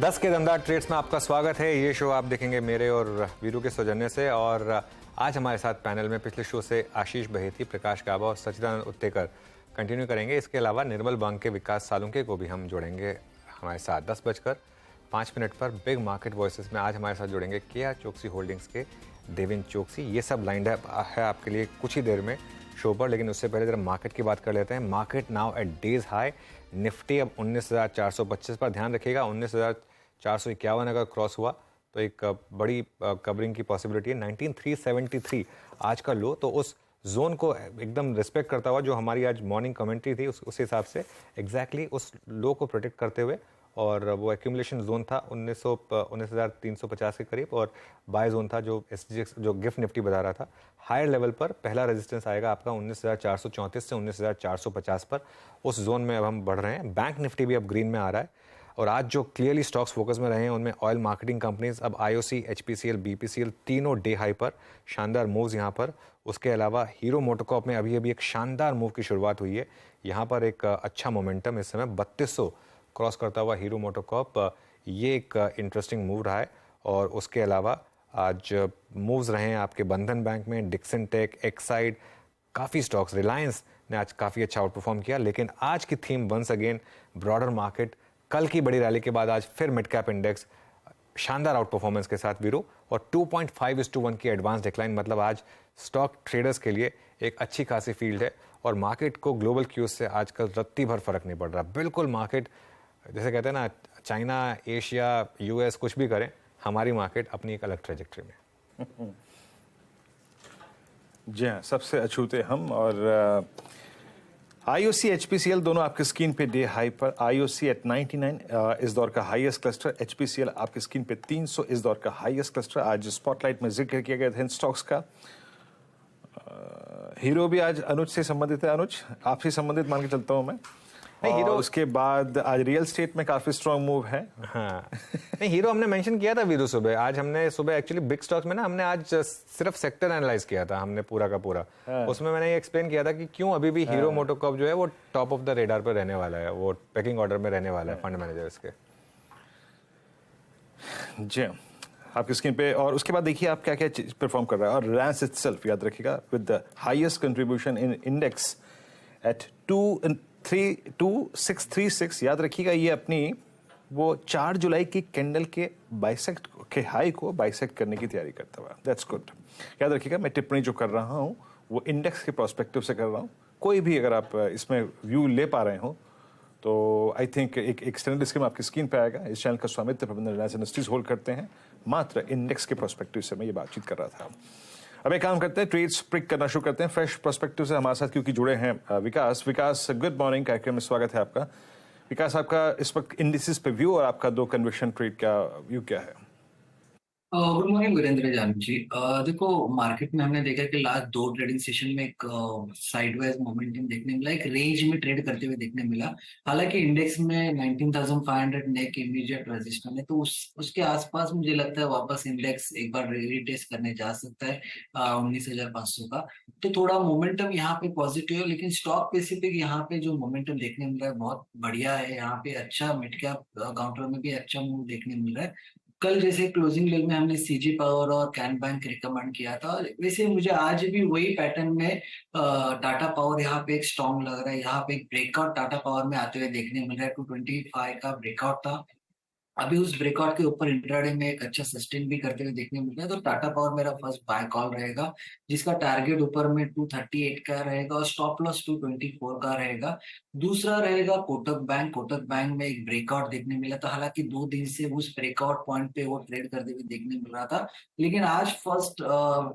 10 के दमदार ट्रेड्स में आपका स्वागत है। ये शो आप देखेंगे मेरे और वीरू के सौजन्य से। और आज हमारे साथ पैनल में पिछले शो से आशीष बहेती, प्रकाश काबा और सच्चिदानंद उत्तेकर कंटिन्यू करेंगे। इसके अलावा निर्मल बांग के विकास सालुंके को भी हम जोड़ेंगे हमारे साथ। 10:05 पर बिग मार्केट वॉइसेस में आज हमारे साथ जुड़ेंगे केआर चोकसी होल्डिंग्स के देवेंद्र चोकसी। ये सब लाइंड अप है आपके लिए कुछ ही देर में शो पर, लेकिन उससे पहले जरा मार्केट की बात कर लेते हैं। Market now at days high. Nifty अब 19,425 पर ध्यान रखिएगा। 19,451 अगर क्रॉस हुआ तो एक बड़ी कवरिंग की पॉसिबिलिटी है। 19,373 आज का लो, तो उस जोन को एकदम रिस्पेक्ट करता हुआ जो हमारी आज मॉर्निंग कमेंट्री थी उस हिसाब से एग्जैक्टली उस लो को प्रोटेक्ट करते हुए, और वो एक्यूमुलेशन जोन था 19,350 के करीब, और बाय जोन था जो SGX जो गिफ्ट निफ्टी बता रहा था। हायर लेवल पर पहला रेजिस्टेंस आएगा आपका 19,434 से 19,450 पर। उस जोन में अब हम बढ़ रहे हैं। बैंक निफ्टी भी अब ग्रीन में आ रहा है। और आज जो क्लियरली स्टॉक्स फोकस में रहे हैं उनमें ऑयल मार्केटिंग कंपनीज, अब IOC, HPCL, BPCL तीनों डे हाई पर, शानदार मूव्स यहाँ पर। उसके अलावा हीरो मोटोकॉर्प में अभी एक शानदार मूव की शुरुआत हुई है। यहाँ पर एक अच्छा मोमेंटम इस समय 3200 क्रॉस करता हुआ हीरो मोटोकॉर्प, ये एक इंटरेस्टिंग मूव रहा है। और उसके अलावा आज मूव्स रहे हैं आपके बंधन बैंक में, डिक्सन टेक, एक्साइड, काफ़ी स्टॉक्स, रिलायंस ने आज काफ़ी अच्छा आउट परफॉर्म किया। लेकिन आज की theme once again broader market. कल की बड़ी रैली के बाद आज फिर मिड कैप इंडेक्स शानदार आउट परफॉर्मेंस के साथ वीरू, और 2.5:1 की एडवांस डिक्लाइन, मतलब आज स्टॉक ट्रेडर्स के लिए एक अच्छी खासी फील्ड है। और मार्केट को ग्लोबल क्यूज से आजकल रत्ती भर फर्क नहीं पड़ रहा। बिल्कुल मार्केट जैसे कहते हैं ना, चाइना, एशिया, US कुछ भी करें, हमारी मार्केट अपनी एक अलग ट्रेजेक्ट्री में। जी हाँ, सबसे अछूते हम। और IOC, HPCL दोनों आपके स्क्रीन पे डे हाई पर। IOC एट 99 इस दौर का हाईएस्ट क्लस्टर, HPCL आपके स्क्रीन पे 300 इस दौर का हाईएस्ट क्लस्टर। आज स्पॉटलाइट में जिक्र किया गया था इन स्टॉक्स का। हीरो भी आज अनुज से संबंधित है। अनुज, आपसे संबंधित मान के चलता हूँ मैं। नहीं, हीरो उसके बाद आज रियल स्टेट में काफी स्ट्रॉन्ग मूव है। हाँ, नहीं हीरो हमने मेंशन किया था वीरू सुबह। आज हमने सुबह एक्चुअली बिग स्टॉक्स में ना, हमने आज सिर्फ सेक्टर एनालाइज किया था हमने पूरा का पूरा। हाँ। उसमें मैंने ये एक्सप्लेन किया था कि क्यों अभी भी हीरो मोटोकॉर्प जो है वो टॉप ऑफ द रेडार पर रहने वाला है, वो पैकिंग ऑर्डर में रहने वाला है फंड मैनेजर्स के। जी आपकी स्क्रीन पे। और उसके बाद देखिए आप क्या क्या परफॉर्म कर रहा है। और रिलायंस इटसेल्फ याद रखिएगा with the highest contribution in index at 2636। याद रखिएगा ये अपनी वो 4 जुलाई की कैंडल के बाइसेक्ट के हाई को बाइसेक्ट करने की तैयारी करता हुआ। That's good. याद रखिएगा मैं टिप्पणी जो कर रहा हूँ वो इंडेक्स के प्रोस्पेक्टिव से कर रहा हूँ। कोई भी अगर आप इसमें व्यू ले पा रहे हो तो आई थिंक एक एक्सटेंडेड स्कीम आपकी स्क्रीन पे आएगा। इस चैनल का स्वामित्व प्रबंधन रिलायंस इंडस्ट्रीज होल्ड करते हैं। मात्र इंडेक्स के प्रोस्पेक्टिव से मैं ये बातचीत कर रहा था। अब एक काम करते हैं, ट्रेड्स प्रिक करना शुरू करते हैं फ्रेश पर्सपेक्टिव से। हमारे साथ क्योंकि जुड़े हैं विकास। गुड मॉर्निंग, कार्यक्रम में स्वागत है आपका। विकास, आपका इस वक्त इंडिसेस पे व्यू और आपका 2 कन्विक्शन ट्रेड का व्यू क्या है? गुड मॉर्निंग वीरेंद्र जान जी। देखो, मार्केट में हमने देखा कि लास्ट 2 ट्रेडिंग सेशन में एक साइडवेज मोमेंटम देखने मिला, एक रेंज में ट्रेड करते हुए देखने मिला। हालांकि इंडेक्स में 19,500 नेक इमीडिएट रेजिस्टेंस है, तो उसके आसपास मुझे लगता है वापस इंडेक्स एक बार रीटेस्ट करने जा सकता है 19,500 का। तो थोड़ा मोमेंटम यहाँ पे पॉजिटिव है, लेकिन स्टॉक स्पेसिफिक यहाँ पे जो मोमेंटम देखने मिल रहा है बहुत बढ़िया है। यहाँ पे अच्छा मिड कैप काउंटर में भी अच्छा मूव देखने मिल रहा है। कल जैसे क्लोजिंग लेवल में हमने CG पावर और कैन बैंक रिकमेंड किया था, वैसे मुझे आज भी वही पैटर्न में टाटा पावर यहाँ पे एक स्ट्रॉन्ग लग रहा है। यहाँ पे एक ब्रेकआउट टाटा पावर में आते हुए देखने मिल रहा है। 225 का ब्रेकआउट था, अभी उस ब्रेकआउट के ऊपर इंट्राडे में एक अच्छा सस्टेन भी करते हुए देखने मिल रहा है। तो टाटा पावर मेरा फर्स्ट बाय कॉल रहेगा, जिसका टारगेट ऊपर में 238 का रहेगा और स्टॉप लॉस 224 का रहेगा। दूसरा रहेगा कोटक बैंक। कोटक बैंक में एक ब्रेकआउट देखने मिला था, हालांकि 2 दिन से उस ब्रेकआउट पॉइंट पे वो ट्रेड करते हुए देखने मिल रहा था, लेकिन आज फर्स्ट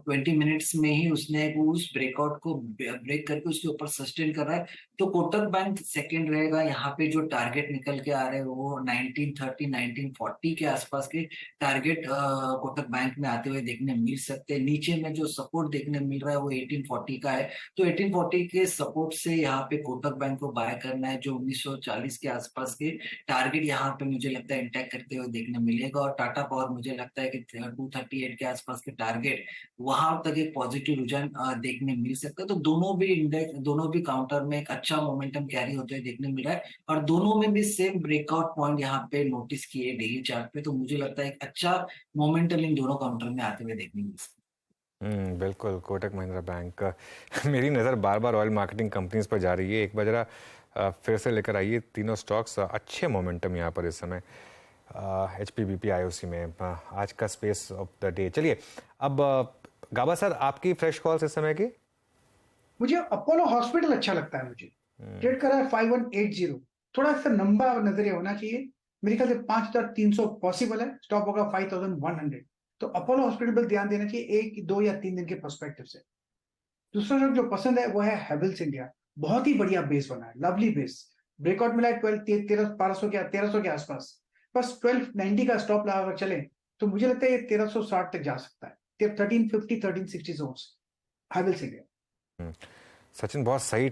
20 मिनट्स में ही उसने उस ब्रेकआउट को ब्रेक करके उसके ऊपर सस्टेन कर रहा है। तो कोटक बैंक सेकेंड रहेगा। यहाँ पे जो टारगेट निकल के आ रहे हैं वो 1930 1940 के आसपास के टारगेट कोटक बैंक में आते हुए देखने मिल सकते हैं। नीचे में जो सपोर्ट देखने मिल रहा है वो 1840 का है। तो 1840 के सपोर्ट से यहाँ पे कोटक बैंक को बाय करना है, जो 1940 के आसपास के टारगेट यहाँ पे मुझे लगता है इंटैक्ट करते हुए देखने मिलेगा। और टाटा पावर मुझे लगता है कि 238 के आसपास के टारगेट वहां तक एक पॉजिटिव रुझान देखने मिल सकता है। तो दोनों भी इंडेक्स, दोनों भी काउंटर में एक अच्छा मोमेंटम कैरी होते हुए देखने मिल रहा है और दोनों में भी सेम ब्रेकआउट पॉइंट यहाँ पे नोटिस किए डेली चार्ट पे, तो मुझे लगता है एक अच्छा मोमेंटम इन दोनों काउंटर में आते हुए देखने मिल सकता बिल्कुल कोटक महिंद्रा बैंक मेरी नज़र बार बार ऑयल मार्केटिंग कंपनीज पर जा रही है। एक बार जरा फिर से लेकर आइए तीनों स्टॉक्स, अच्छे मोमेंटम यहाँ पर इस समय HPBP IOC में आज का स्पेस ऑफ द डे। चलिए अब गाबा सर आपकी फ्रेश कॉल्स इस समय की। मुझे अपोलो हॉस्पिटल अच्छा लगता है। मुझे ट्रेड करा है 5180, थोड़ा सा लंबा नजरिया होना चाहिए। मेरे ख्याल से 5300 पॉसिबल है, स्टॉप होगा 5100। तो अपोलो हॉस्पिटल पर ध्यान देना चाहिए 1 2 या 3 दिन के पर्सपेक्टिव से। दूसरा जो पसंद है वो है हेवल्स इंडिया, बहुत ही बढ़िया बेस बना है, लवली बेस। ब्रेकआउट मिला है 1200 के 1300 के आसपास, बस 1290 का स्टॉप लगा अगर चले तो मुझे लगता है ये 1360 तक जा सकता है। 1350 1360 जोन्स हेवल्स इंडिया। सचिन बहुत सही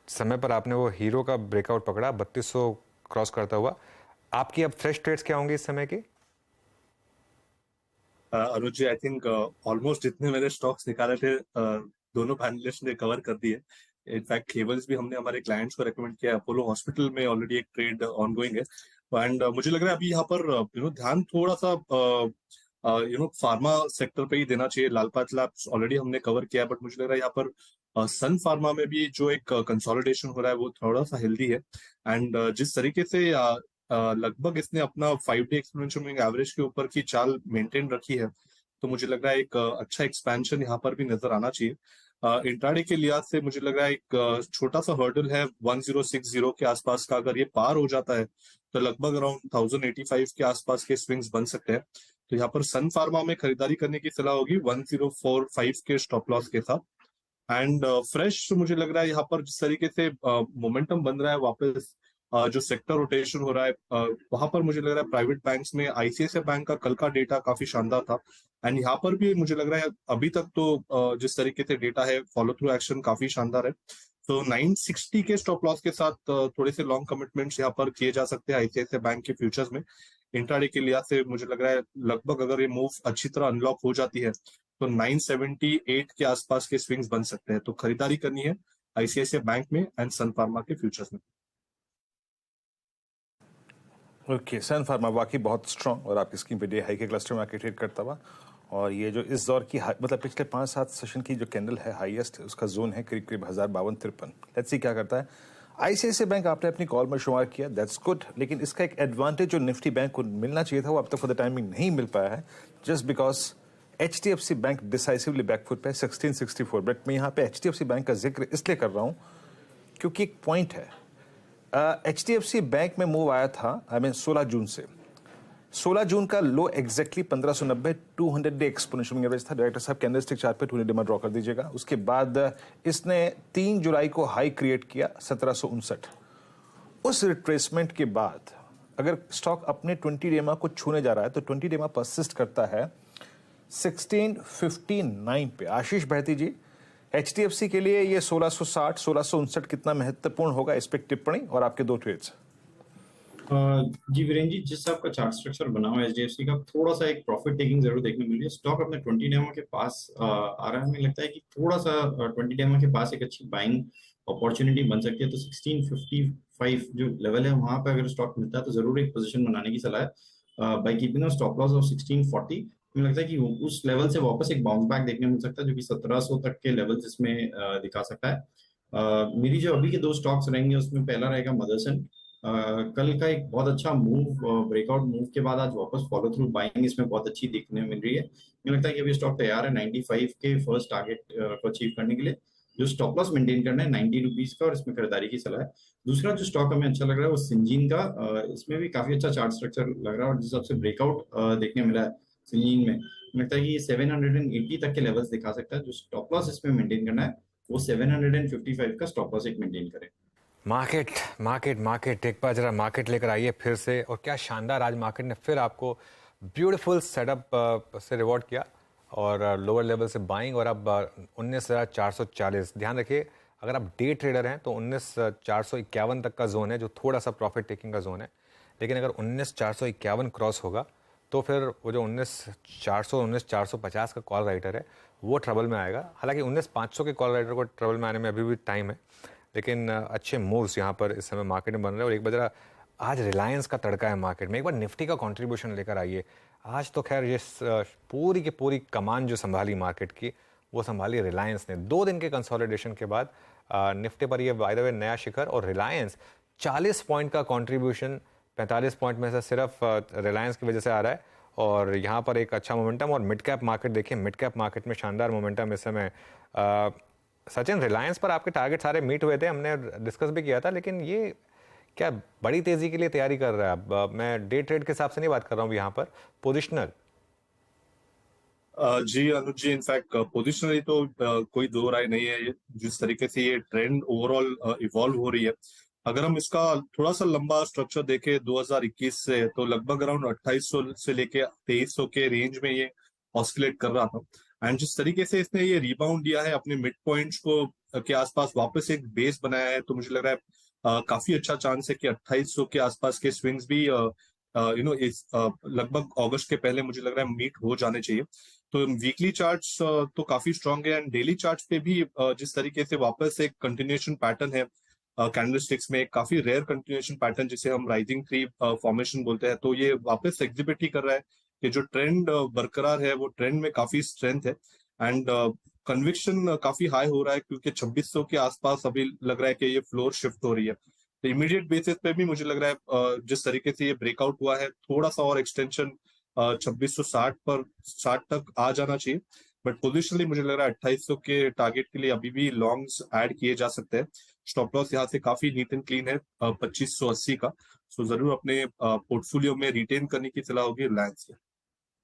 समय पर आपने वो हीरो का ब्रेकआउट पकड़ा 3200 क्रॉस करता हुआ। आपकी अब फ्रेश ट्रेड्स क्या होंगी इस समय की? अनुज जी, आई थिंक ऑलमोस्ट जितने मैंने स्टॉक्स निकाले थे दोनों पैनलिस्ट ने कवर कर दिए। इनफैक्ट केबल्स भी हमने हमारे क्लाइंट्स को रेकमेंड किया। अपोलो हॉस्पिटल में ऑलरेडी एक ट्रेड ऑनगोइंग है एंड मुझे लग रहा है अभी यहाँ पर ध्यान थोड़ा सा फार्मा सेक्टर पे ही देना चाहिए। लालपात लैब्स ऑलरेडी हमने कवर किया है, बट मुझे लग रहा है यहाँ पर सन फार्मा में भी जो एक कंसोलिडेशन हो रहा है वो थोड़ा सा हेल्दी है। एंड जिस तरीके से लगभग इसने अपना 5 डे एक्सपोनेंशियल मूविंग एवरेज के ऊपर की चाल मेंटेन रखी है, तो मुझे लग रहा है एक अच्छा एक्सपेंशन यहाँ पर भी नजर आना चाहिए। इंट्राडे के लिहाज से मुझे लग रहा है एक छोटा सा हर्डल है 1060 के आसपास का। अगर ये पार हो जाता है तो लगभग अराउंड 1085 के आसपास के स्विंग्स बन सकते हैं। तो यहाँ पर सन फार्मा में खरीदारी करने की सलाह होगी 1045 के स्टॉप लॉस के साथ। एंड फ्रेश मुझे लग रहा है यहाँ पर जिस तरीके से मोमेंटम बन रहा है वापस, जो सेक्टर रोटेशन हो रहा है वहां पर मुझे लग रहा है प्राइवेट बैंक्स में ICICI बैंक का कल का डेटा काफी शानदार था। एंड यहाँ पर भी मुझे लग रहा है अभी तक तो जिस तरीके से डेटा है फॉलो थ्रू एक्शन काफी शानदार है। तो 960 के स्टॉप लॉस के साथ थोड़े से लॉन्ग कमिटमेंट्स यहाँ पर किए जा सकते हैं ICICI बैंक के फ्यूचर्स में। इंट्राडे के लिहाज से मुझे लग रहा है लगभग अगर ये मूव अच्छी तरह अनलॉक हो जाती है तो 978 के आसपास के स्विंग्स बन सकते हैं। तो खरीदारी करनी है ICICI बैंक में एंड सन फार्मा के फ्यूचर्स में। ओके, सन फार्मा वाकई बहुत स्ट्रॉन्ग और आपकी स्क्रीन पे डे हाई के क्लस्टर में आके ट्रेड करता हुआ। और ये जो इस दौर की मतलब पिछले 5-7 सेशन की जो कैंडल है हाईएस्ट, उसका जोन है करीब करीब 1052-53। लेट्स सी क्या करता है। ICICI बैंक आपने अपनी कॉल में शुमार किया, दैट्स गुड, लेकिन इसका एक एडवांटेज जो निफ्टी बैंक को मिलना चाहिए था वो अब तक फॉर द टाइमिंग नहीं मिल पाया है, just because HDFC bank decisively back foot पे 1664। बट मैं यहाँ पे HDFC बैंक का जिक्र इसलिए कर रहा हूँ क्योंकि एक पॉइंट है। HDFC बैंक में मूव आया था 16 जून से। 16 जून का लो एग्जैक्टली 1590 200 डे एक्सपोनेंशियल एवरेज था। डायरेक्टर साहब कैंडलस्टिक चार्ट पे 200 डे ड्रॉ कर दीजिएगा। उसके बाद इसने 3 जुलाई को हाई क्रिएट किया 1759। उस रिट्रेसमेंट के बाद अगर स्टॉक अपने 20 डेमा को छूने जा रहा है तो 20 डेमा परसिस्ट करता है 1659 पे। आशीष बहती जी, HDFC के लिए ये 1660 1659 कितना महत्वपूर्ण होगा, इस पे टिप्पणी और आपके 2 ट्रेड्स। जी वीरेंद्र जी, जिस आपका चार्ट स्ट्रक्चर बना हुआ है HDFC का, थोड़ा सा एक प्रॉफिट टेकिंग जरूर देखने मिली है। स्टॉक अपने 20 डेमा के पास आ रहा है। हमें लगता है कि थोड़ा सा 20 डेमा के पास एक अच्छी बाइंग अपॉर्चुनिटी बन सकती है। तो 1655 जो लेवल है वहां पे अगर स्टॉक मिलता है तो जरूर एक पोजीशन बनाने की सलाह है by keeping a stop loss of 1640। मुझे लगता है कि उस लेवल से वापस एक बाउंस बैक देखने मिल सकता है जो कि 1700 तक के लेवल्स इसमें दिखा सकता है। मेरी जो अभी के 2 स्टॉक्स रहेंगे उसमें पहला रहेगा मदरसन। कल का एक बहुत अच्छा मूव, ब्रेकआउट मूव के बाद आज वापस फॉलो थ्रू बाइंग इसमें बहुत अच्छी देखने मिल रही है। मुझे लगता है कि अभी स्टॉक तैयार है 95 के फर्स्ट टारगेट को अचीव करने के लिए। जो स्टॉप लॉस मेंटेन करना है 90 रुपीज का और इसमें खरीदारी की सलाह है। दूसरा जो स्टॉक हमें अच्छा लग रहा है वो सिंजीन का। इसमें भी काफी अच्छा चार्ट स्ट्रक्चर लग रहा है और जिस हिसाब से ब्रेकआउट देखने मिला है सिंजीन में, लगता है कि ये 780 तक के लेवल्स दिखा सकता है। जो स्टॉप लॉस इसमें मेंटेन करना है वो 755 का स्टॉप लॉस एक मेंटेन करे। मार्केट मार्केट मार्केट एक बार जरा मार्केट लेकर आइए फिर से। और क्या शानदार, आज मार्केट ने फिर आपको ब्यूटीफुल सेटअप से रिवॉर्ड किया और लोअर लेवल से बाइंग और अब 19,440। ध्यान रखिए अगर आप डे ट्रेडर हैं तो 19,451 तक का जोन है जो थोड़ा सा प्रॉफिट टेकिंग का जोन है। लेकिन अगर 19,451 क्रॉस होगा तो फिर वो जो 19,400 19,450 का कॉल राइटर है वो ट्रबल में आएगा। हालांकि 19,500 के कॉल राइटर को ट्रबल में आने में अभी भी टाइम है। लेकिन अच्छे मूव्स यहाँ पर इस समय मार्केट में बन रहे हैं। और एक बार आज रिलायंस का तड़का है मार्केट में, एक बार निफ्टी का कंट्रीब्यूशन लेकर आइए। आज तो खैर ये पूरी की पूरी कमान जो संभाली मार्केट की वो संभाली रिलायंस ने। 2 दिन के कंसोलिडेशन के बाद निफ्टी पर ये बाय द वे नया शिखर। और रिलायंस 40 पॉइंट का कंट्रीब्यूशन 45 पॉइंट में से सिर्फ रिलायंस की वजह से आ रहा है। और यहाँ पर एक अच्छा मोमेंटम। और मिड कैप मार्केट देखिए, मिड कैप मार्केट में शानदार मोमेंटम इस समय। सचिन, रिलायंस पर आपके टारगेट सारे मीट हुए थे, हमने डिस्कस भी किया था, लेकिन ये क्या बड़ी तेजी के लिए तैयारी कर रहा है? अब मैं डे ट्रेड के हिसाब से नहीं बात कर रहा हूँ यहाँ पर, पोजिशनल। जी अनुज जी, इनफैक्ट पोजिशनली तो कोई दो राय नहीं है। जिस तरीके से ये ट्रेंड ओवरऑल इवॉल्व हो रही है, अगर हम इसका थोड़ा सा लंबा स्ट्रक्चर देखें 2021 से, तो लगभग अराउंड 2800 से लेके 2300 के रेंज में ये ऑस्किलेट कर रहा था। एंड जिस तरीके से इसने ये रिबाउंड दिया है, अपने मिड पॉइंट्स को के आसपास वापस एक बेस बनाया है, तो मुझे लग रहा है काफी अच्छा चांस है कि 2800 के आसपास के स्विंग्स भी इस लगभग अगस्त के पहले मुझे लग रहा है मीट हो जाने चाहिए। तो वीकली चार्ट्स तो काफी स्ट्रांग है, एंड डेली चार्ट्स पे भी जिस तरीके से वापस एक कंटिन्यूएशन पैटर्न है कैंडलस्टिक्स में, एक काफी रेयर कंटिन्यूएशन पैटर्न जिसे हम राइजिंग ट्री फॉर्मेशन बोलते हैं, तो ये वापस एग्जिबिट ही कर रहा है कि जो ट्रेंड बरकरार है वो ट्रेंड में काफी स्ट्रेंथ है। एंड कन्विक्शन काफी हाई हो रहा है, क्योंकि 2600 के आसपास अभी लग रहा है कि ये फ्लोर शिफ्ट हो रही है। तो इमीडिएट बेसिस पे भी मुझे लग रहा है जिस तरीके से ये ब्रेकआउट हुआ है, थोड़ा सा और एक्सटेंशन 2660 पर 60 तक आ जाना चाहिए। बट पोजिशनली मुझे लग रहा है 2800 के टारगेट के लिए अभी भी लॉन्ग्स ऐड किए जा सकते हैं। स्टॉप लॉस यहाँ से काफी नीट एंड क्लीन है 2580 का। सो जरूर अपने पोर्टफोलियो में रिटेन करने की सलाह होगी रिलायंस से।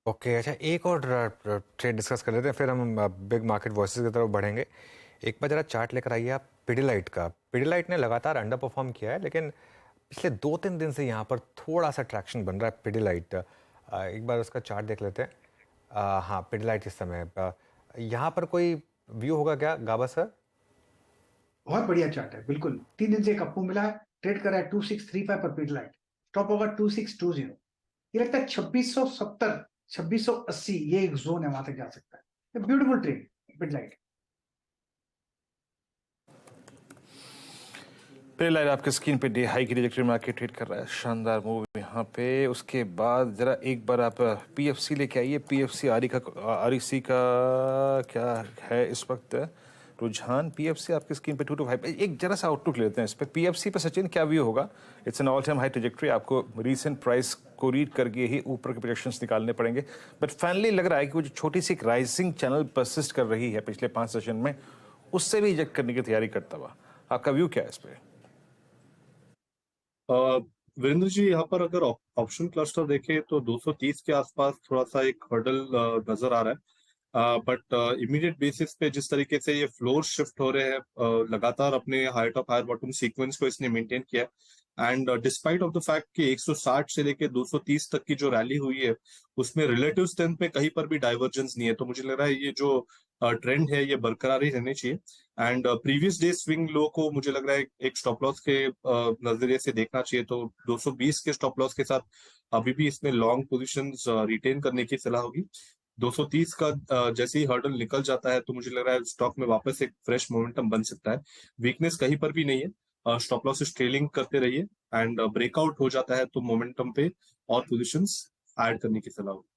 ओके, अच्छा एक और ट्रेड डिस्कस कर लेते हैं, फिर हम बिग मार्केट वॉइसेस की तरफ बढ़ेंगे। एक बार जरा चार्ट लेकर आइए आप पिडिलाइट का। पिडिलाइट ने लगातार अंडर परफॉर्म किया है, लेकिन पिछले 2-3 दिन से यहाँ पर थोड़ा सा ट्रैक्शन बन रहा है पिडिलाइट। एक बार उसका चार्ट देख लेते हैं। हाँ, पिडिलाइट इस समय यहाँ पर कोई व्यू होगा क्या गाबा सर? बहुत बढ़िया चार्ट है, बिल्कुल 3 दिन से एक अप्पू मिला है, ट्रेड कर रहा है 2635 पर पिडिलाइट, स्टॉप होगा 2620। ये लगता है 2670 2680 ये एक जोन है, वहां तक जा सकता है। Beautiful trade Pidilite. पिडिलाइट आपके स्क्रीन पे डे हाई की ट्रैजेक्टरी में आके ट्रेड कर रहा है, शानदार मूव यहाँ पे। उसके बाद जरा एक बार आप पीएफसी लेके आइए। पीएफसी आरईसी का क्या है इस वक्त रुझान? पीएफसी आपके स्क्रीन पे 225। एक जरा सा आउटलुक लेते हैं इस पे। पीएफसी पे सचिन क्या व्यू होगा? It's an all time high trajectory, आपको रीसेंट प्राइस को रीड करके ही ऊपर के प्रोजेक्शंस निकालने पड़ेंगे। बट फाइनली लग रहा है कि वो जो छोटी सी एक राइजिंग चैनल परसिस्ट कर रही है पिछले 5 सेशन में, उससे भी इजेक्ट करने की तैयारी करता हुआ, आपका व्यू क्या है इस पे? वीरेंद्र जी, यहाँ पर अगर ऑप्शन क्लस्टर देखें तो 230 के आसपास थोड़ा सा एक हर्डल नजर आ रहा है। बट इमीडिएट बेसिस पे जिस तरीके से ये फ्लोर शिफ्ट हो रहे हैं, लगातार अपने higher top higher bottom sequence को इसने मेंटेन किया है। And despite of the fact कि 160 से लेके 230 तक की जो रैली हुई है, उसमें रिलेटिव स्ट्रेंथ में कहीं पर भी डाइवर्जेंस नहीं है। तो मुझे लग रहा है ये जो ट्रेंड है ये बरकरार ही रहनी चाहिए। And previous day swing low को मुझे लग रहा है एक स्टॉप लॉस के नजरिए से देखना चाहिए। तो 220 के स्टॉप लॉस के साथ अभी भी इसमें लॉन्ग पोजीशंस रिटेन करने की सलाह होगी। 230 का जैसे ही हर्डल निकल जाता है, तो मुझे लग रहा है स्टॉक में वापस एक फ्रेश मोमेंटम बन सकता है। वीकनेस कहीं पर भी नहीं है। स्टॉप लॉस ट्रेलिंग करते रहिए, एंड ब्रेकआउट हो जाता है तो मोमेंटम पे और पोजीशंस ऐड करने की सलाह होगी।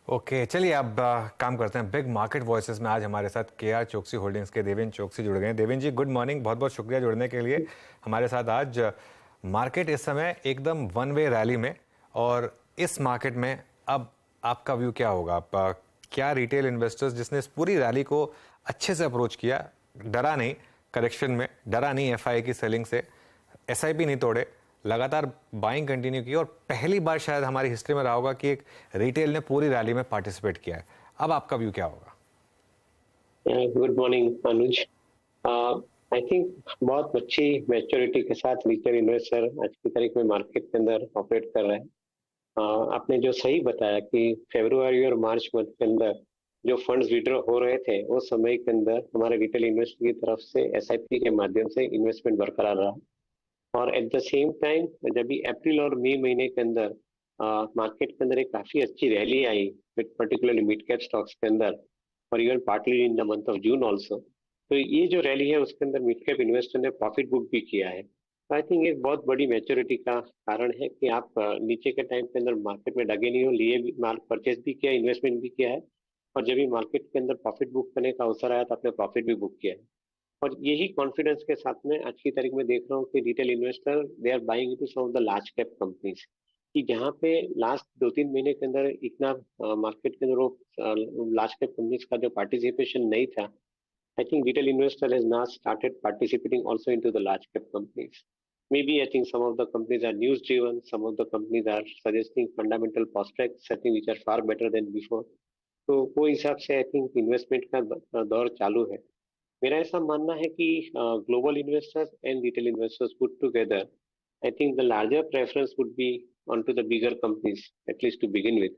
ओके, चलिए अब काम करते हैं बिग मार्केट वॉइसेस में। आज हमारे साथ केआर चोकसी होल्डिंग्स के देवेन चोकसी जुड़ गए हैं। देवेन जी, गुड मॉर्निंग, बहुत बहुत शुक्रिया जुड़ने के लिए हमारे साथ। आज मार्केट इस समय एकदम वन वे रैली में, और इस मार्केट में अब आपका व्यू क्या होगा? आप क्या रिटेल इन्वेस्टर्स जिसने इस पूरी रैली को अच्छे से अप्रोच किया, डरा नहीं करेक्शन में, डरा नहीं एफआई की सेलिंग से, एसआईपी नहीं तोड़े, लगातार बाइंग कंटिन्यू की, और पहली बार शायद हमारी हिस्ट्री में रहा होगा कि एक रिटेल ने पूरी रैली में पार्टिसिपेट किया है। अब आपका व्यू क्या होगा? Good morning Anuj. I think बहुत अच्छी मैच्योरिटी के साथ रिटेल इन्वेस्टर आज की तारीख में मार्केट के अंदर ऑपरेट कर रहे हैं। आपने जो सही बताया कि फरवरी और मार्च मंथ के अंदर जो फंड्स विड्रॉ हो रहे थे, उस समय के अंदर हमारे रिटेल इन्वेस्टर की तरफ से एसआईपी के माध्यम से इन्वेस्टमेंट बरकरार रहा। और एट द सेम टाइम जब भी अप्रैल और मई महीने के अंदर मार्केट के अंदर एक काफी अच्छी रैली आई, पर्टिकुलरली मिड कैप स्टॉक्स के अंदर, और even partly in the month of June also, तो ये जो रैली है उसके अंदर मिड कैप इन्वेस्टर ने प्रॉफिट बुक भी किया है। आई थिंक एक बहुत बड़ी मैच्योरिटी का कारण है कि आप नीचे के टाइम के अंदर मार्केट में डगे नहीं हो, लिए भी माल परचेज भी किया, इन्वेस्टमेंट भी किया है, और जब भी मार्केट के अंदर प्रॉफिट बुक करने का अवसर आया तो आपने प्रॉफिट भी बुक किया है। और यही कॉन्फिडेंस के साथ में आज की तारीख में देख रहा हूँ कि retail investor they are buying into some of the large cap companies, कि जहाँ पे लास्ट 2-3 महीने के अंदर इतना मार्केट के अंदर वो लार्ज कैप कंपनीज का जो पार्टिसिपेशन नहीं था, I think retail investor has now started participating also into the large cap companies. Maybe I think some of the companies are news driven, some of the companies are suggesting fundamental prospects, I think which are far better than before. तो वो हिसाब से I think investment का दौर चालू है। मेरा ऐसा मानना है कि global investors and retail investors put together, I think the larger preference would be on to the bigger companies at least to begin with,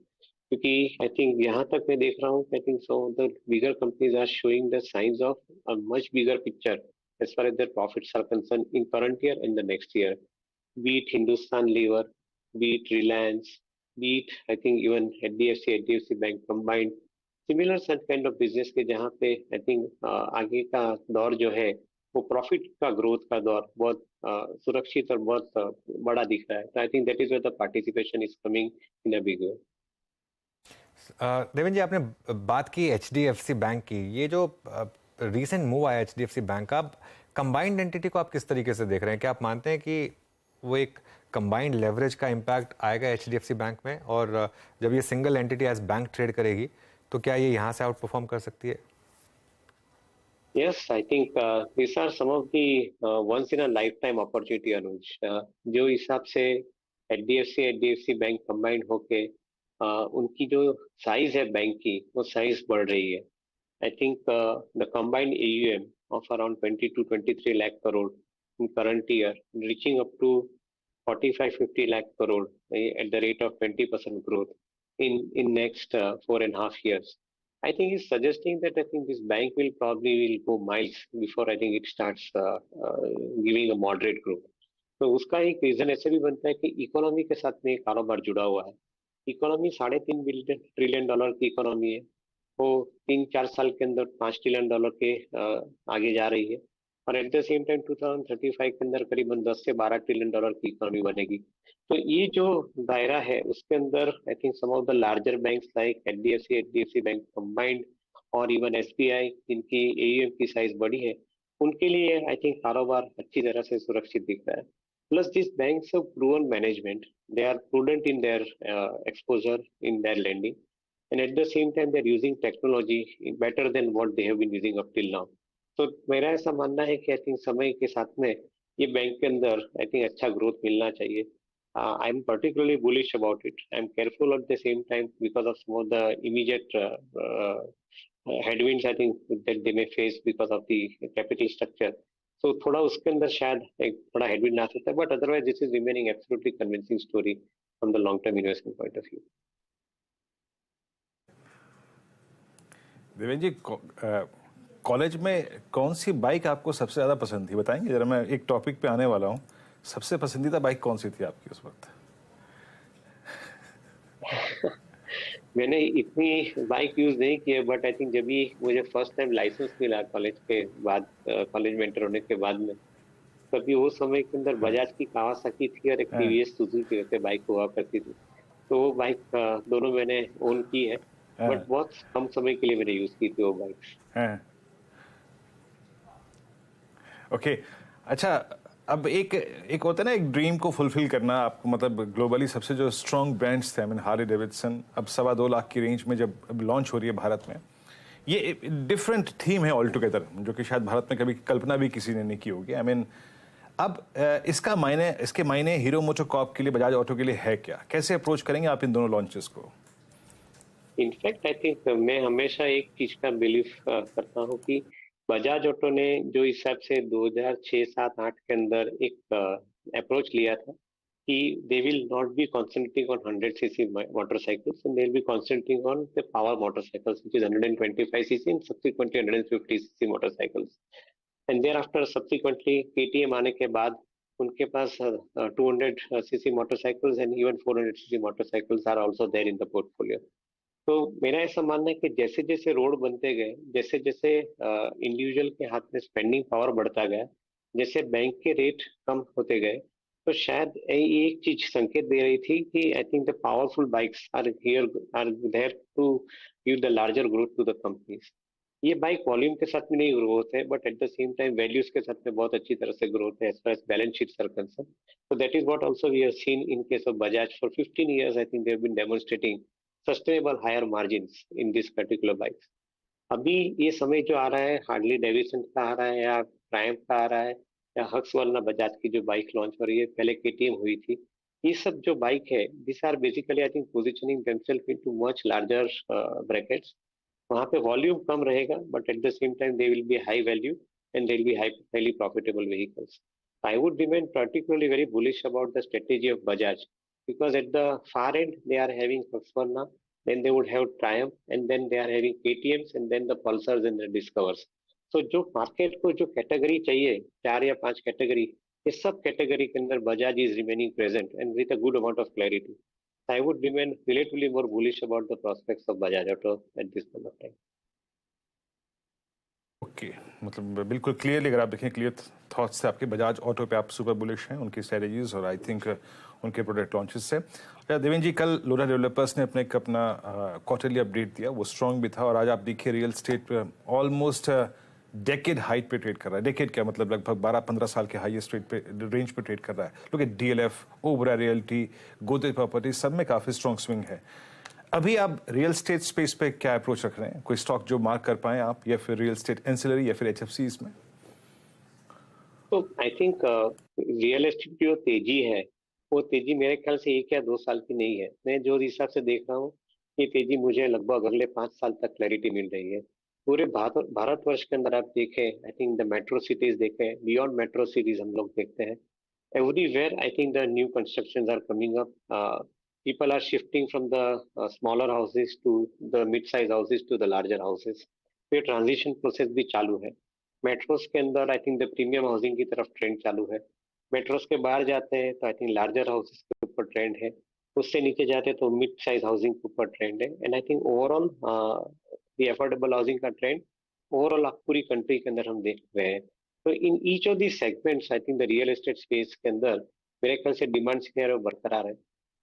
क्योंकि आई थिंक यहाँ तक मैं देख रहा हूँ, I think some of the bigger companies are showing the signs of a much bigger picture as far as their profits are concerned in current year and the next year, be it Hindustan Lever, be it Reliance, be it I think even HDFC Bank combined, similar such kind of business के जहाँ पे I think आगे का दौर जो है वो profit का ग्रोथ का दौर बहुत सुरक्षित और बहुत बड़ा दिख रहा है। तो I think that is where the participation is coming in a big way. Deven ji, आपने बात की HDFC बैंक की, ये जो रीसेंट मूव आया HDFC बैंक का, कंबाइंड एंटिटी को आप किस तरीके से देख रहे हैं? क्या आप मानते हैं कि वो एक कंबाइंड लेवरेज का इम्पैक्ट आएगा HDFC बैंक में, और जब ये single entity as bank trade करेगी तो क्या ये यहाँ से आउट परफॉर्म कर सकती है? Yes, I think these are some of the once in a lifetime opportunity, Anuj. जो हिसाब से HDFC बैंक कंबाइंड होके उनकी जो साइज है बैंक की वो साइज बढ़ रही है। I think the combined AUM of around 20 to 23 lakh crore in current year, reaching up to 45-50 lakh crore at the rate of 20% growth in next 4.5 years. I think he's suggesting that I think this bank will probably will go miles before I think it starts giving a moderate growth. तो उसका एक reason ऐसे भी बनता है कि economy के साथ में कारोबार जुड़ा हुआ है। इकोनॉमी $3.5 ट्रिलियन की इकोनॉमी है, वो 3-4 साल के अंदर $5 ट्रिलियन के आगे जा रही है, और एट द सेम टाइम 2035 के अंदर करीबन 10 से 12 ट्रिलियन डॉलर की इकोनॉमी बनेगी। तो ये जो दायरा है उसके अंदर I think some of the larger banks like HDFC bank combined और इवन SBI, जिनकी AUM की साइज बड़ी है, उनके लिए आई थिंक कारोबार अच्छी तरह से सुरक्षित दिख रहा है। Plus this banks have proven management, they are prudent in their exposure in their lending, and at the same time they're using technology better than what they have been using up till now. तो मेरा ऐसा मानना है कि I think समय के साथ में ये बैंक के अंदर आई थिंक अच्छा ग्रोथ मिलना चाहिए। I am particularly bullish about it. I am careful at the same time because of some of the immediate headwinds I think that they may face because of the capital structure. तो थोड़ा उसके अंदर शायद एक थोड़ा headwind आ सकता है, but otherwise this is remaining absolutely convincing story from the long term investment point of view. Deven ji, college में कौन सी बाइक आपको सबसे ज़्यादा पसंद थी, बताएंगे जरा? मैं एक टॉपिक पे आने वाला हूँ। सबसे पसंदीदा बाइक कौन सी थी आपकी उस वक्त? मैंने इतनी बाइक यूज नहीं की है, बट आई थिंक जब भी मुझे फर्स्ट टाइम लाइसेंस मिला कॉलेज के बाद, कॉलेज में एंटर होने के बाद में, तभी वो समय के अंदर बजाज की कावासाकी थी और एक TVS सुजुकी वैसे बाइक हुआ करती थी। तो वो बाइक दोनों मैंने ओन की है, बट बहुत कम समय के लिए मैंने यूज की थी वो बाइक। ओके, अच्छा, अब एक होता है ना, एक ड्रीम को फुलफिल करना। आपको मतलब ग्लोबली सबसे जो स्ट्रॉन्ग ब्रांड्स थे, आई मीन हार्ले डेविडसन, अब 2.25 लाख की रेंज में जब अब लॉन्च हो रही है भारत में, ये डिफरेंट थीम है ऑल टुगेदर, जो कि शायद भारत में कभी कल्पना भी किसी ने नहीं की होगी। आई मीन अब इसके मायने हीरो मोटोकॉर्प के लिए, बजाज ऑटो के लिए है क्या? कैसे अप्रोच करेंगे आप इन दोनों लॉन्चेस को? इनफैक्ट आई थिंक मैं हमेशा एक चीज का बिलीव करता हूँ कि बजाज ऑटो ने जो हिसाब से 2006, 7, 8 के अंदर एक अप्रोच लिया था कि they will not be concentrating on 100cc motorcycles and they'll be concentrating on the power motorcycles, which is 125cc and subsequently 150cc motorcycles. And thereafter subsequently KTM आने के बाद उनके पास 200cc motorcycles and even 400cc motorcycles are also there in the portfolio. तो मेरा ऐसा मानना है कि जैसे जैसे रोड बनते गए, जैसे जैसे इंडिविजुअल के हाथ में स्पेंडिंग पावर बढ़ता गया, जैसे बैंक के रेट कम होते गए, तो शायद ये एक चीज संकेत दे रही थी कि I think the powerful bikes are there to give the larger growth to the companies. ये बाइक वॉल्यूम के साथ में नहीं ग्रोथ है, but at the same time values के साथ में बहुत अच्छी तरह से ग्रोथ है as far as balance sheets are concern. So that is what also we have seen in case of Bajaj. For 15 years, I think they have been demonstrating sustainable higher margins in this particular bikes. अभी ये समय जो आ रहा है, hardly deviation का आ रहा है या ट्रायम्फ का आ रहा है या हक्सवाला बजाज की जो बाइक लॉन्च हो रही है, पहले केटीएम हुई थी, ये सब जो बाइक है, this are basically I think positioning themselves into much larger brackets. वहाँ पे वॉल्यूम कम रहेगा, but at the same time they will be high value and they will be highly profitable vehicles. I would remain particularly very bullish about the strategy of Bajaj, because at the far end they are having Husqvarna, then they would have Triumph, and then they are having KTMs, and then the Pulsars and the Discovers. So जो market को जो category चाहिए, 4 या 5 category, ये सब category के अंदर Bajaj is remaining present and with a good amount of clarity. I would remain relatively more bullish about the prospects of Bajaj Auto at this point of time. Okay, मतलब बिल्कुल clearly अगर आप देखें, clear thoughts से आपके Bajaj auto पे आप super bullish हैं, उनकी स्ट्रेटजीज और आई थिंक उनके प्रोडक्ट लॉन्चेस से। देवेंद्र जी, कल लोरा डेवलपर्स ने अपना क्वार्टरली अपडेट दिया, वो स्ट्रॉन्ग भी था, और आज आप देखिए रियल स्टेट पे ऑलमोस्ट डेकेड हाइट पे ट्रेड कर रहा है। डेकेड क्या मतलब, लगभग 12-15 साल के हाईएस्ट रेट पे रेंज पे ट्रेड कर रहा है। लोग DLF, Obra realty, Godrej property, सब में काफ़ी स्ट्रॉन्ग स्विंग है। अभी आप रियल स्टेट स्पेस पे क्या अप्रोच रख रहे हैं? कोई स्टॉक जो मार्क कर पाए आप, या फिर रियल स्टेट एंसिलरी या फिर एचएफसीज में? तो आई थिंक रियल एस्टेट की जो तेजी है, वो तेजी मेरे ख्याल से 1 या 2 साल की नहीं है। मैं जो हिसाब से देख रहा हूँ, ये तेजी मुझे लगभग अगले 5 साल तक क्लैरिटी मिल रही है। पूरे भारतवर्ष के अंदर आप देखें, I think the metro cities देखें, बियॉन्ड मेट्रो सिटीज हम लोग देखते हैं, everywhere I think the new constructions are coming up. People are shifting from the smaller houses to the mid-size houses to the larger houses. ये transition process भी चालू है। Metros के अंदर I think the premium housing की तरफ trend चालू है। मेट्रोस के बाहर जाते हैं तो आई थिंक लार्जर हाउसेस के ऊपर ट्रेंड है। उससे नीचे जाते हैं तो मिड साइज हाउसिंग के ऊपर ट्रेंड है। And I think overall the affordable housing का ट्रेंड ओवरऑल पूरी कंट्री के अंदर हम देख रहे हैं। तो in each of the segments I think the real estate space के अंदर मेरे ख्याल से डिमांड सिनेरियो बरकरार है।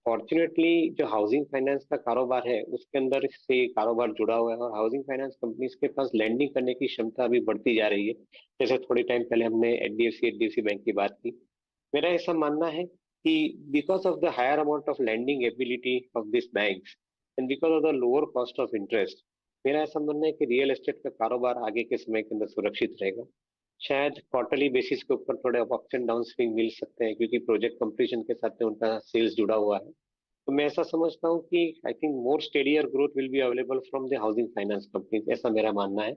फॉर्चुनेटली जो हाउसिंग फाइनेंस का कारोबार है, उसके अंदर से कारोबार जुड़ा हुआ है, और हाउसिंग फाइनेंस कंपनीज के पास लैंडिंग करने की क्षमता अभी बढ़ती जा रही है। जैसे थोड़े टाइम पहले हमने एचडीएफसी बैंक की बात की। मेरा ऐसा मानना है कि because of the higher amount of lending ability of this banks and because of the lower cost of interest, मेरा ऐसा मानना है कि रियल एस्टेट का कारोबार आगे के समय के अंदर सुरक्षित रहेगा। शायद क्वार्टरली बेसिस के ऊपर थोड़े अप्स एंड डाउन स्विंग मिल सकते हैं, क्योंकि प्रोजेक्ट कंप्लीशन के साथ में उनका सेल्स जुड़ा हुआ है। तो मैं ऐसा समझता हूँ कि I think more steadier growth will be available from the housing finance companies, ऐसा मेरा मानना है।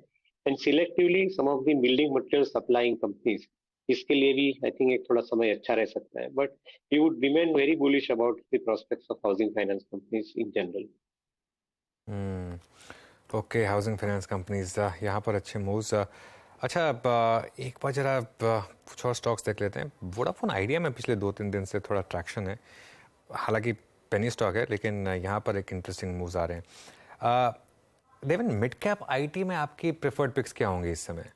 And selectively some of the building material supplying companies, इसके लिए भी आई थिंक एक थोड़ा समय अच्छा रह सकता है। But we would remain very bullish about the prospects of housing finance companies in general. Okay, housing finance companies यहाँ पर अच्छे मूव्स। अच्छा, अब एक बार जरा कुछ और स्टॉक्स देख लेते हैं। वोडाफोन आइडिया में पिछले 2-3 दिन से थोड़ा ट्रैक्शन है, हालांकि पेनी स्टॉक है, लेकिन यहाँ पर एक इंटरेस्टिंग मूव्स आ रहे हैं। देवन, मिड कैप आईटी में आपकी प्रेफर्ड पिक्स क्या होंगे इस समय?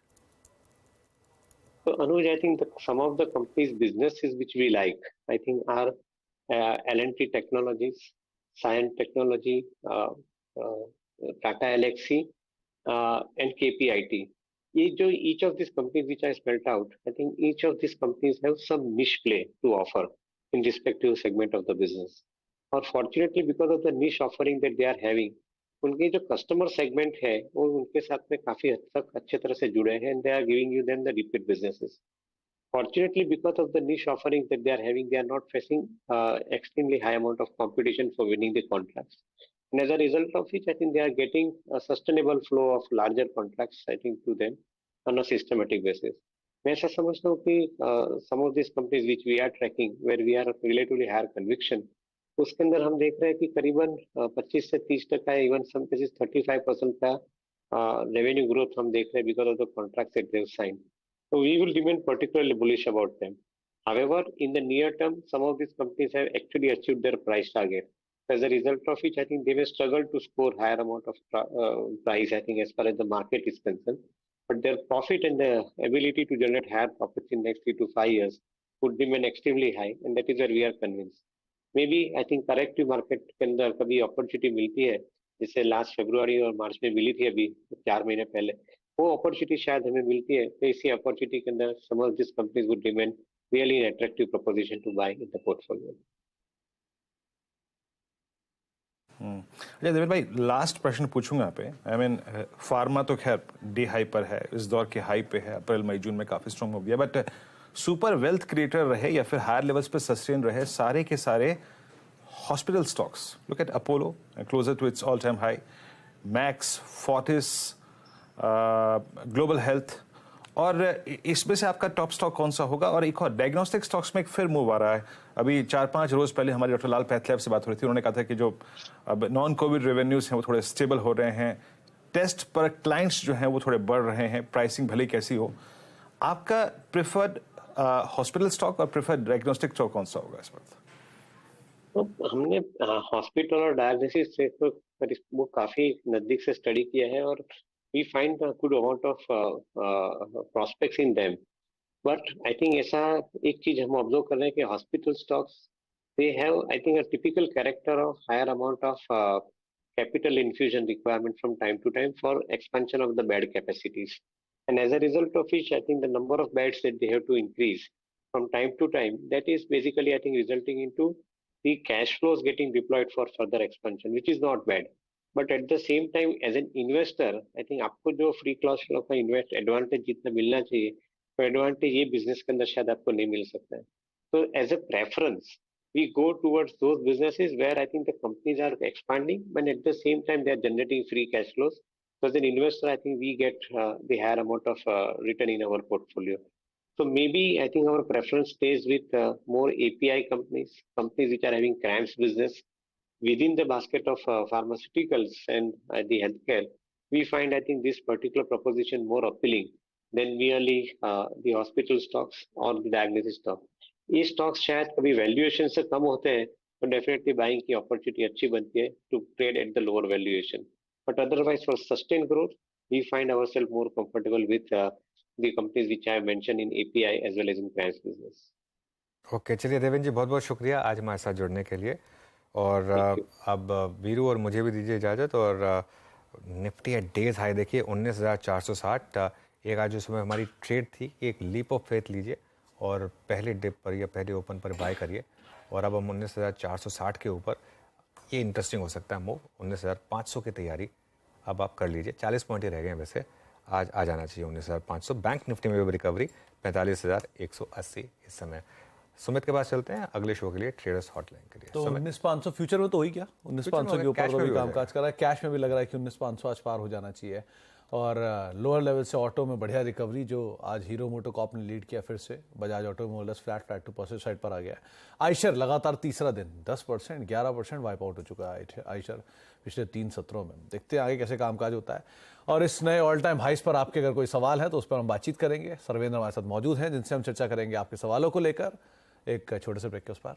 So Anuj, I think that some of the companies' businesses which we like, I think are L&T Technologies, Cyient Technology, Tata Elxsi, and KPIT. ये जो each of these companies which I spelled out, I think each of these companies have some niche play to offer in respective segment of the business. और fortunately because of the niche offering that they are having, उनके जो customer segment है वो उनके साथ में काफी हद तक अच्छे तरह से जुड़े हैं, and they are giving you them the repeat businesses. Fortunately, because of the niche offerings that they are having, they are not facing extremely high amount of competition for winning the contracts. And as a result of which, I think they are getting a sustainable flow of larger contracts, I think, to them on a systematic basis. मैं ऐसा समझता हूँ कि some of these companies which we are tracking, where we are relatively higher conviction, उसके अंदर हम देख रहे हैं कि करीबन 25 से 30%, इवन सम केसेस 35% का रेवेन्यू ग्रोथ हम देख रहे हैं because of the contracts that they have signed. So we will remain particularly bullish about them. However, in the near term, some of these companies have actually achieved their price target. As a result of which, I think they may struggle to score higher amount of price, I think, as far as the market is concerned. But their profit and the ability to generate higher profits in next 3 to 5 years would remain extremely high, and that is where we are convinced. Maybe I think corrective market के अंदर कभी opportunity मिलती है, जैसे last फरवरी और मार्च में मिली थी अभी 4 महीने पहले, वो अपॉर्चुनिटी शायद हमें मिलती है, तो इसी अपॉर्चुनिटी के अंदर some of this companies would remain really an attractive proposition to buy in the portfolio. अच्छा देवेंद्र भाई, लास्ट प्रश्न पूछूंगा पे। आई मीन फार्मा तो खैर डे हाई पर है, इस दौर के हाई पे है, अप्रैल मई जून में काफी स्ट्रॉन्ग हो गया, बट सुपर वेल्थ क्रिएटर रहे या फिर हायर लेवल्स पे सस्टेन रहे सारे के सारे hospital stocks. Look at Apollo closer to its all time high, Max, Fortis, Global Health, और इसमें से आपका टॉप स्टॉक कौन सा होगा? और एक और डायग्नोस्टिक स्टॉक्स में एक फिर मूव आ रहा है। अभी 4-5 रोज पहले हमारे डॉक्टर लाल पैथलैब से बात हो रही थी, उन्होंने कहा था कि जो अब नॉन कोविड रेवेन्यूज हैं वो थोड़े स्टेबल हो रहे हैं, टेस्ट पर क्लाइंट्स जो हैं वो थोड़े बढ़ रहे हैं, प्राइसिंग भले कैसी हो। आपका प्रेफर्ड हॉस्पिटल स्टॉक और प्रेफर्ड डायग्नोस्टिक स्टॉक कौन सा होगा इस वक्त? तो हमने हॉस्पिटल और डायलिसिस से तो वो काफी नजदीक से स्टडी किया है, और we find good amount of prospects in them. But I think ऐसा एक चीज हम ऑब्जर्व कर रहे हैं कि hospital stocks they have I think a typical character of higher amount of capital infusion requirement from time to time for expansion of the bed capacities, and as a result of which I think the number of beds that they have to increase from time to time, that is basically I think resulting into the cash flows getting deployed for further expansion, which is not bad. But at the same time, as an investor, I think आपको जो free cash flow का invest advantage जितना मिलना चाहिए, वो advantage ये business के अंदर शायद आपको नहीं मिल सकता है। So as a preference, we go towards those businesses where I think the companies are expanding, but at the same time they are generating free cash flows. So as an investor, I think we get the higher amount of return in our portfolio. So maybe I think our preference stays with more API companies, companies which are having CRAMS business within the basket of pharmaceuticals and the healthcare. We find I think this particular proposition more appealing than merely the hospital stocks or the diagnosis stock. ये stocks शायद कभी valuation से कम होते हैं तो definitely buying की opportunity अच्छी बनती है to trade at the lower valuation, but otherwise for sustain growth we find ourselves more comfortable with the companies which I have mention in API as well as in CRAMS business. Okay, चलिए देवेंद्र जी, बहुत बहुत शुक्रिया आज हमारे साथ जुड़ने के लिए। और अब वीरू और मुझे भी दीजिए इजाज़त। और निफ्टी एट डेज हाई देखिए 19,460। एक आज उसमें हमारी ट्रेड थी, एक लीप ऑफ फेथ लीजिए और पहले डिप पर या पहले ओपन पर बाय करिए। और अब हम 19,460 के ऊपर, ये इंटरेस्टिंग हो सकता है मूव। 19,500 की तैयारी अब आप कर लीजिए। 40 पॉइंट ही रह गए हैं वैसे, आज आ जाना चाहिए 19,500। बैंक निफ्टी में भी रिकवरी 45,180 इस समय। सुमित के पास चलते हैं अगले शो के लिए, ट्रेडर्स हॉटलाइन के लिए। तो 19,500 फ्यूचर में तो हो ही गया, 19,500 के ऊपर तो भी कामकाज कर रहा है। कैश में भी लग रहा है कि 19,500 आज पार हो जाना चाहिए। और लोअर लेवल से ऑटो में बढ़िया रिकवरी, जो आज हीरो मोटोकॉर्प ने लीड किया फिर से। Bajaj automobiles flat to positive side पर आ गया है। आइशर लगातार तीसरा दिन 10%, 11% वाइप आउट हो चुका है आइशर पिछले 3 सत्रों में। देखते हैं आगे कैसे कामकाज होता है। और इस नए ऑल टाइम हाइस पर आपके अगर कोई सवाल है तो उस पर हम बातचीत करेंगे। सर्वेंद्र हमारे साथ मौजूद हैं जिनसे हम चर्चा करेंगे आपके सवालों को लेकर। एक छोटे से ब्रेक के उस पर